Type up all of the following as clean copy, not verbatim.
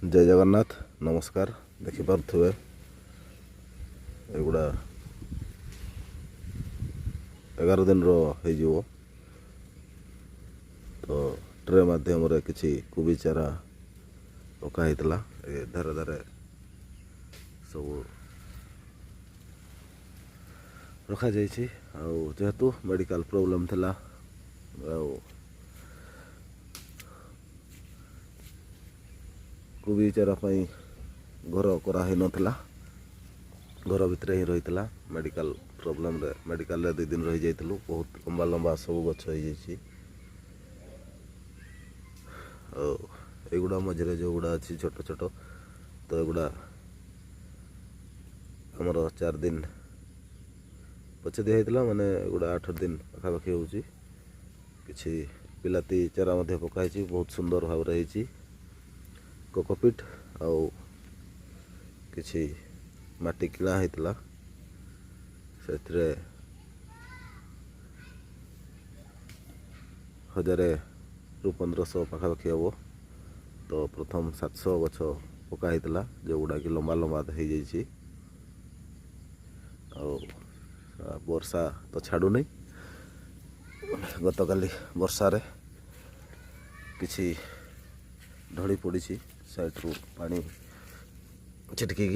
जय जगन्नाथ नमस्कार। देखिपे एगुड़ा 11 दिन हो तो ट्रे मध्यम किसी कोबी चारा पकाई धारे धारे सब रखा जेहेतु मेडिकल प्रोब्लेम थिला कोबी चारा घर कराही नाला घर भितर ही रही मेडिकल प्रोब्लेम मेडिकल 2 दिन रही जाइलु। बहुत लंबा लंबा सब गछ एगुड़ा मझे जो गुड़ा अच्छी छोट छोट तो एगुड़ा आमर 4 दिन पचे दिखाई माने एगुड़ा 8 दिन पाखापाखि हो कि बिलाती चारा पकाई बहुत सुंदर भाव रही कोकोपीट आउ किछि माटी किणा होता से 1000 ରୁ 1500 पाखापाखि हम तो प्रथम 700 गछ पकाई जो गुड़ा कि लंबा लंबा हो जाइए। वर्षा तो छाड़ू नहीं गत काली वर्षार किछि ढड़ी पड़ी साइड्रु पानी छिटकी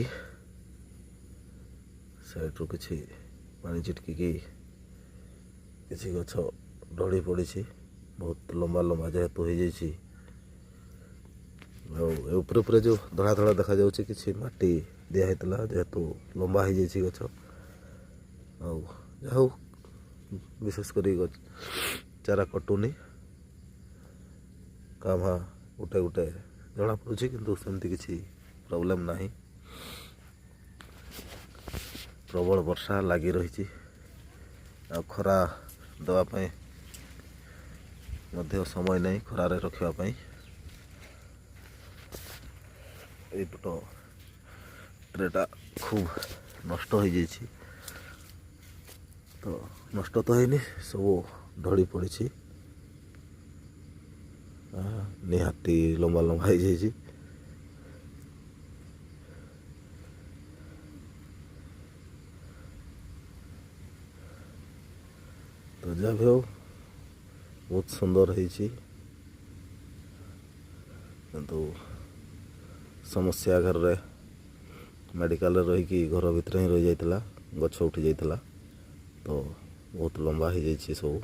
साइड्रु किछि पानी छिटकी किछि गछ ढड़ी पड़ी बहुत लंबा लंबा जेहेतु हो जाइए। ऊपर जो धड़ा धड़ा देखा जाउछि किछि माटी दिया होता जेहेतु लंबा हो जाइए गछ आउ विशेषकर चारा कटुनी कामा गोटे गोटे जना पड़ुछि किंतु सेमती किछि प्रॉब्लम नहीं। प्रबल वर्षा लगी रही खरा देवाई समय नहीं खरारे रखापी यपट ट्रेटा खूब नष्ट हो जाइए तो नष्ट तो है सब ढड़ी पड़ी निहाती लंबा लंबा हो जाइए। तो जहाँ भी हो बहुत सुंदर है किंतु समस्या घर रे मेडिकल रही घर भीतर ही रही जाता गछ उठी जाता तो बहुत लंबा हो जाइए सब।